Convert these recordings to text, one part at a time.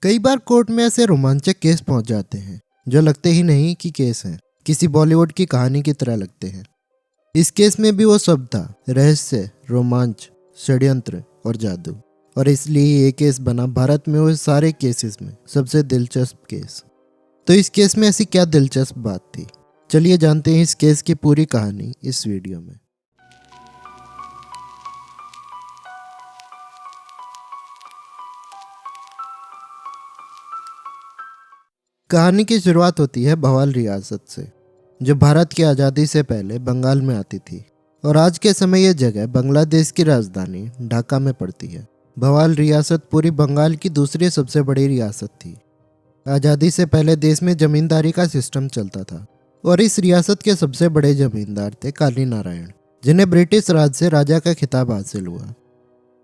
कई बार कोर्ट में ऐसे रोमांचक केस पहुंच जाते हैं जो लगते ही नहीं कि केस हैं, किसी बॉलीवुड की कहानी की तरह लगते हैं। इस केस में भी वो सब था, रहस्य, रोमांच, षड्यंत्र और जादू। और इसलिए ये केस बना भारत में हुए सारे केसेस में सबसे दिलचस्प केस। तो इस केस में ऐसी क्या दिलचस्प बात थी, चलिए जानते हैं इस केस की पूरी कहानी इस वीडियो में। कहानी की शुरुआत होती है भवाल रियासत से, जो भारत की आज़ादी से पहले बंगाल में आती थी और आज के समय यह जगह बांग्लादेश की राजधानी ढाका में पड़ती है। भवाल रियासत पूरी बंगाल की दूसरी सबसे बड़ी रियासत थी। आज़ादी से पहले देश में जमींदारी का सिस्टम चलता था और इस रियासत के सबसे बड़े जमींदार थे काली नारायण, जिन्हें ब्रिटिश राज से राजा का खिताब हासिल हुआ।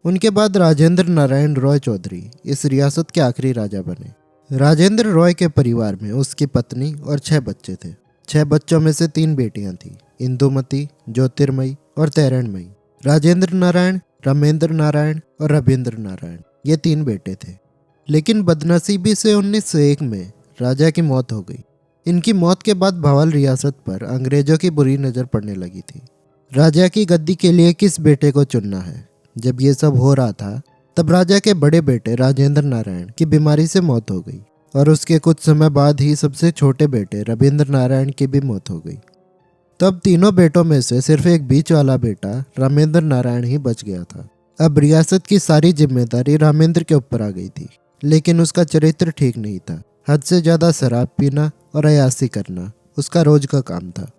उनके बाद राजेंद्र नारायण रॉय चौधरी इस रियासत के आखिरी राजा बने। राजेंद्र रॉय के परिवार में उसकी पत्नी और 6 बच्चे थे। 6 बच्चों में से 3 बेटियां थीं, इंदुमती, ज्योतिर्मयी और तैरणमयी। राजेंद्र नारायण, रामेंद्र नारायण और रविंद्र नारायण, ये 3 बेटे थे। लेकिन बदनसीबी से 1901 में राजा की मौत हो गई। इनकी मौत के बाद भवाल रियासत पर अंग्रेजों की बुरी नज़र पड़ने लगी थी। राजा की गद्दी के लिए किस बेटे को चुनना है। जब ये सब हो रहा था तब राजा के बड़े बेटे राजेंद्र नारायण की बीमारी से मौत हो गई और उसके कुछ समय बाद ही सबसे छोटे बेटे रविंद्र नारायण की भी मौत हो गई। तब तीनों बेटों में से सिर्फ एक बीच वाला बेटा रामेंद्र नारायण ही बच गया था। अब रियासत की सारी जिम्मेदारी रामेंद्र के ऊपर आ गई थी, लेकिन उसका चरित्र ठीक नहीं था। हद से ज़्यादा शराब पीना और अयासी करना उसका रोज का काम था।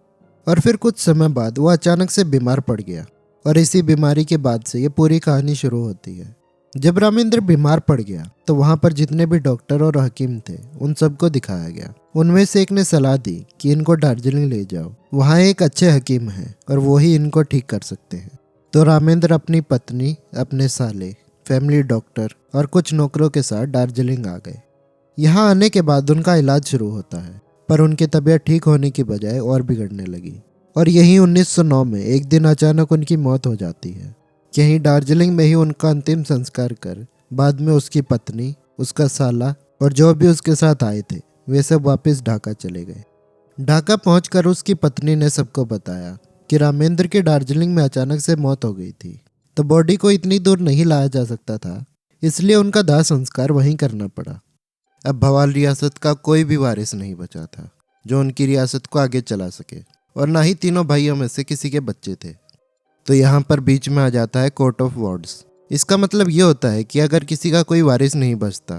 और फिर कुछ समय बाद वो अचानक से बीमार पड़ गया और इसी बीमारी के बाद से ये पूरी कहानी शुरू होती है। जब रामेंद्र बीमार पड़ गया तो वहाँ पर जितने भी डॉक्टर और हकीम थे उन सबको दिखाया गया। उनमें से एक ने सलाह दी कि इनको दार्जिलिंग ले जाओ, वहाँ एक अच्छे हकीम हैं और वो ही इनको ठीक कर सकते हैं। तो रामेंद्र अपनी पत्नी, अपने साले, फैमिली डॉक्टर और कुछ नौकरों के साथ दार्जिलिंग आ गए। यहाँ आने के बाद उनका इलाज शुरू होता है, पर उनकी तबीयत ठीक होने की बजाय और बिगड़ने लगी। और यही 1909 में एक दिन अचानक उनकी मौत हो जाती है। यहीं दार्जिलिंग में ही उनका अंतिम संस्कार कर बाद में उसकी पत्नी, उसका साला और जो भी उसके साथ आए थे वे सब वापस ढाका चले गए। ढाका पहुंचकर उसकी पत्नी ने सबको बताया कि रामेंद्र की दार्जिलिंग में अचानक से मौत हो गई थी, तो बॉडी को इतनी दूर नहीं लाया जा सकता था, इसलिए उनका दाह संस्कार वहीं करना पड़ा। अब भवाल रियासत का कोई भी वारिस नहीं बचा था जो उनकी रियासत को आगे चला सके, और ना ही तीनों भाइयों में से किसी के बच्चे थे। तो यहाँ पर बीच में आ जाता है कोर्ट ऑफ वार्ड्स। इसका मतलब ये होता है कि अगर किसी का कोई वारिस नहीं बचता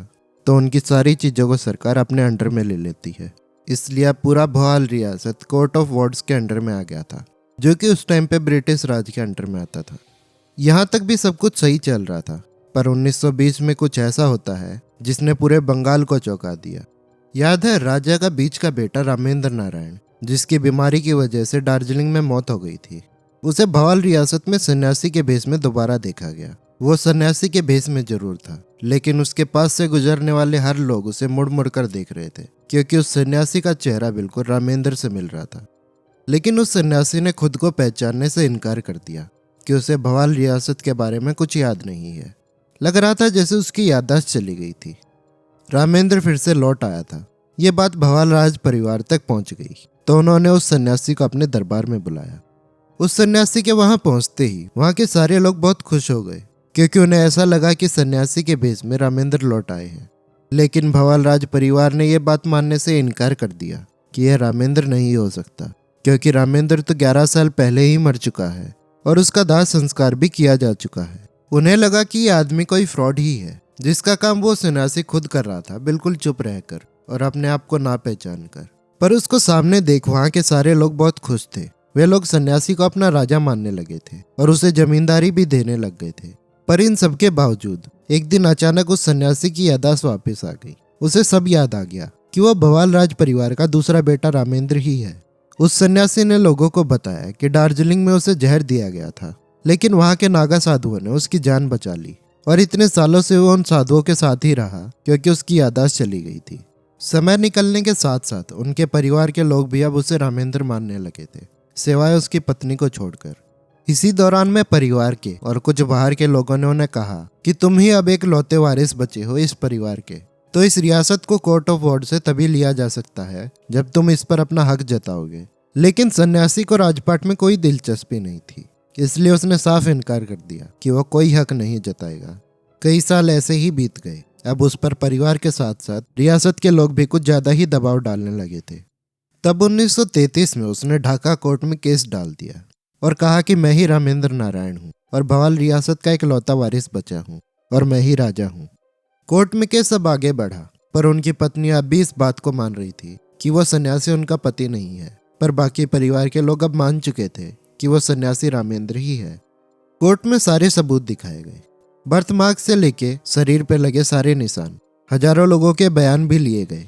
तो उनकी सारी चीज़ों को सरकार अपने अंडर में ले लेती है। इसलिए अब पूरा भवाल रियासत कोर्ट ऑफ वार्ड्स के अंडर में आ गया था, जो कि उस टाइम पे ब्रिटिश राज के अंडर में आता था। यहाँ तक भी सब कुछ सही चल रहा था, पर 1920 में कुछ ऐसा होता है जिसने पूरे बंगाल को चौंका दिया। याद है राजा का बीच का बेटा रामेंद्र नारायण, जिसकी बीमारी की वजह से दार्जिलिंग में मौत हो गई थी। उसे भवाल रियासत में सन्यासी के भेष में दोबारा देखा गया। वो सन्यासी के भेष में जरूर था, लेकिन उसके पास से गुजरने वाले हर लोग उसे मुड़ मुड़ कर देख रहे थे, क्योंकि उस सन्यासी का चेहरा बिल्कुल रामेंद्र से मिल रहा था। लेकिन उस सन्यासी ने खुद को पहचानने से इनकार कर दिया कि उसे भवाल रियासत के बारे में कुछ याद नहीं है। लग रहा था जैसे उसकी याददाश्त चली गई थी। रामेंद्र फिर से लौट आया था। ये बात भवाल राज परिवार तक पहुंच गई, तो उन्होंने उस सन्यासी को अपने दरबार में बुलाया। उस सन्यासी के वहां पहुंचते ही वहां के सारे लोग बहुत खुश हो गए, क्योंकि उन्हें ऐसा लगा कि सन्यासी के भेष में रामेंद्र लौट आए हैं। लेकिन भवाल राज परिवार ने यह बात मानने से इनकार कर दिया कि यह रामेंद्र नहीं हो सकता, क्योंकि रामेंद्र तो 11 साल पहले ही मर चुका है और उसका दाह संस्कार भी किया जा चुका है। उन्हें लगा कि यह आदमी कोई फ्रॉड ही है, जिसका काम वो सन्यासी खुद कर रहा था, बिल्कुल चुप रहकर और अपने आप को ना पहचान कर। पर उसको सामने देख वहां के सारे लोग बहुत खुश थे। वे लोग सन्यासी को अपना राजा मानने लगे थे और उसे जमींदारी भी देने लग गए थे। पर इन सबके बावजूद एक दिन अचानक उस सन्यासी की याददाश्त वापस आ गई। उसे सब याद आ गया कि वह भवाल राज परिवार का दूसरा बेटा रामेंद्र ही है। उस सन्यासी ने लोगों को बताया कि दार्जिलिंग में उसे जहर दिया गया था, लेकिन वहां के नागा साधुओं ने उसकी जान बचा ली और इतने सालों से वो उन साधुओं के साथ ही रहा, क्योंकि उसकी याददाश्त चली गई थी। समय निकलने के साथ साथ उनके परिवार के लोग भी अब उसे रामेंद्र मानने लगे थे, सिवाय उसकी पत्नी को छोड़कर। इसी दौरान में परिवार के और कुछ बाहर के लोगों ने उन्हें कहा कि तुम ही अब एक लौते वारिस बचे हो इस परिवार के, तो इस रियासत को कोर्ट ऑफ वॉर्ड से तभी लिया जा सकता है जब तुम इस पर अपना हक जताओगे। लेकिन सन्यासी को राजपाट में कोई दिलचस्पी नहीं थी, इसलिए उसने साफ इनकार कर दिया कि वह कोई हक नहीं जताएगा। कई साल ऐसे ही बीत गए। अब उस पर परिवार के साथ साथ रियासत के लोग भी कुछ ज्यादा ही दबाव डालने लगे थे। तब 1933 में उसने ढाका कोर्ट में केस डाल दिया और कहा कि मैं ही रामेंद्र नारायण हूँ और भवाल रियासत का इकलौता वारिस बचा हूँ और मैं ही राजा हूँ। कोर्ट में केस अब आगे बढ़ा, पर उनकी पत्नी अब भी इस बात को मान रही थी कि वह सन्यासी उनका पति नहीं है। पर बाकी परिवार के लोग अब मान चुके थे कि वह सन्यासी रामेंद्र ही है। कोर्ट में सारे सबूत दिखाए गए, बर्थमार्क से लेके शरीर पर लगे सारे निशान, हजारों लोगों के बयान भी लिए गए।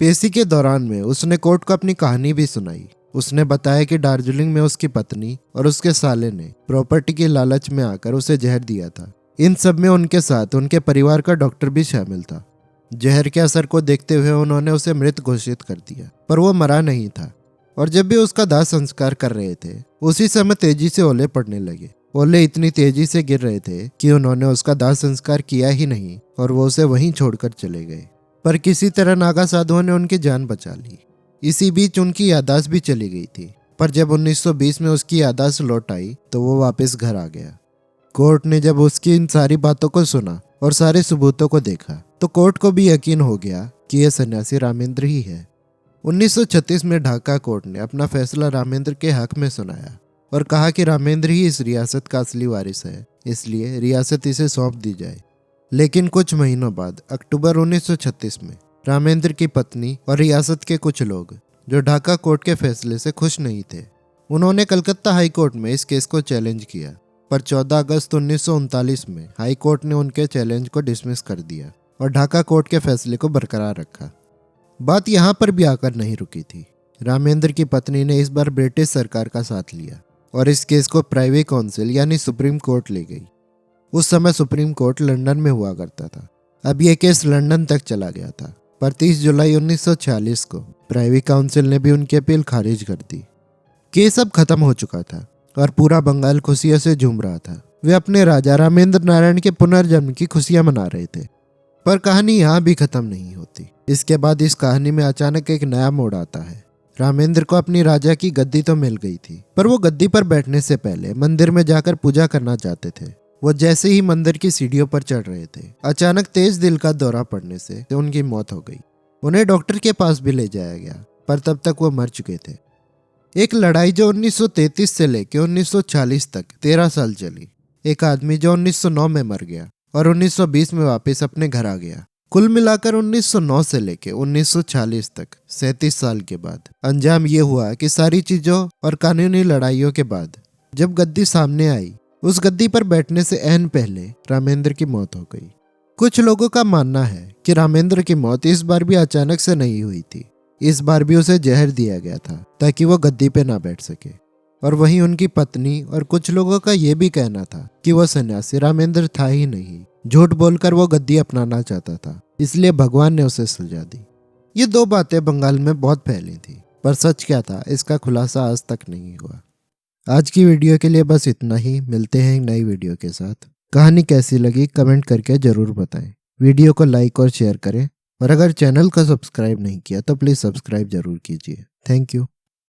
पेशी के दौरान में उसने कोर्ट को अपनी कहानी भी सुनाई। उसने बताया कि दार्जिलिंग में उसकी पत्नी और उसके साले ने प्रॉपर्टी के लालच में आकर उसे जहर दिया था। इन सब में उनके साथ उनके परिवार का डॉक्टर भी शामिल था। जहर के असर को देखते हुए उन्होंने उसे मृत घोषित कर दिया, पर वो मरा नहीं था। और जब भी उसका दाह संस्कार कर रहे थे, उसी समय तेजी से ओले पड़ने लगे। ओले इतनी तेजी से गिर रहे थे कि उन्होंने उसका दाह संस्कार किया ही नहीं और वो उसे वहीं छोड़कर चले गए। पर किसी तरह नागा साधुओं ने उनकी जान बचा ली। इसी बीच उनकी याददाश्त भी चली गई थी, पर जब 1920 में उसकी याददाश्त लौट आई तो वो वापस घर आ गया। कोर्ट ने जब उसकी इन सारी बातों को सुना और सारे सबूतों को देखा तो कोर्ट को भी यकीन हो गया कि यह सन्यासी रामेंद्र ही है। 1936 में ढाका कोर्ट ने अपना फैसला रामेंद्र के हक में सुनाया और कहा कि रामेंद्र ही इस रियासत का असली वारिस है, इसलिए रियासत इसे सौंप दी जाए। लेकिन कुछ महीनों बाद अक्टूबर 1936 में रामेंद्र की पत्नी और रियासत के कुछ लोग जो ढाका कोर्ट के फैसले से खुश नहीं थे, उन्होंने कलकत्ता हाई कोर्ट में इस केस को चैलेंज किया। पर 14 अगस्त 1939 में हाई कोर्ट ने उनके चैलेंज को डिसमिस कर दिया और ढाका कोर्ट के फैसले को बरकरार रखा। बात यहाँ पर भी आकर नहीं रुकी थी। रामेंद्र की पत्नी ने इस बार ब्रिटिश सरकार का साथ लिया और इस केस को प्राइवी काउंसिल यानी सुप्रीम कोर्ट ले गई। उस समय सुप्रीम कोर्ट लंदन में हुआ करता था। अब यह केस लंदन तक चला गया था, पर 30 जुलाई 1946 को प्राइवी काउंसिल ने भी उनकी अपील खारिज कर दी। केस अब खत्म हो चुका था और पूरा बंगाल खुशियों से झूम रहा था। वे अपने राजा रामेंद्र नारायण के पुनर्जन्म की खुशियां मना रहे थे। पर कहानी यहाँ भी खत्म नहीं होती। इसके बाद इस कहानी में अचानक एक नया मोड़ आता है। रामेंद्र को अपनी राजा की गद्दी तो मिल गई थी, पर वो गद्दी पर बैठने से पहले मंदिर में जाकर पूजा करना चाहते थे। वो जैसे ही मंदिर की सीढ़ियों पर चढ़ रहे थे, अचानक तेज दिल का दौरा पड़ने से उनकी मौत हो गई। उन्हें डॉक्टर के पास भी ले जाया गया, पर तब तक वो मर चुके थे। एक लड़ाई जो 1933 से लेकर 1940 तक 13 साल चली। एक आदमी जो 1909 में मर गया और 1920 में वापस अपने घर आ गया। कुल मिलाकर 1909 से लेकर 1940 तक 37 साल के बाद अंजाम ये हुआ कि सारी चीजों और कानूनी लड़ाइयों के बाद जब गद्दी सामने आई, उस गद्दी पर बैठने से ऐन पहले रामेंद्र की मौत हो गई। कुछ लोगों का मानना है कि रामेंद्र की मौत इस बार भी अचानक से नहीं हुई थी। इस बार भी उसे जहर दिया गया था ताकि वो गद्दी पे ना बैठ सके। और वहीं उनकी पत्नी और कुछ लोगों का यह भी कहना था कि वह सन्यासी रामेंद्र था ही नहीं। झूठ बोलकर वो गद्दी अपनाना चाहता था, इसलिए भगवान ने उसे सजा दी। ये दो बातें बंगाल में बहुत फैली थी, पर सच क्या था इसका खुलासा आज तक नहीं हुआ। आज की वीडियो के लिए बस इतना ही। मिलते हैं एक नई वीडियो के साथ। कहानी कैसी लगी कमेंट करके जरूर बताएं। वीडियो को लाइक और शेयर करें और अगर चैनल को सब्सक्राइब नहीं किया तो प्लीज़ सब्सक्राइब जरूर कीजिए। Thank you.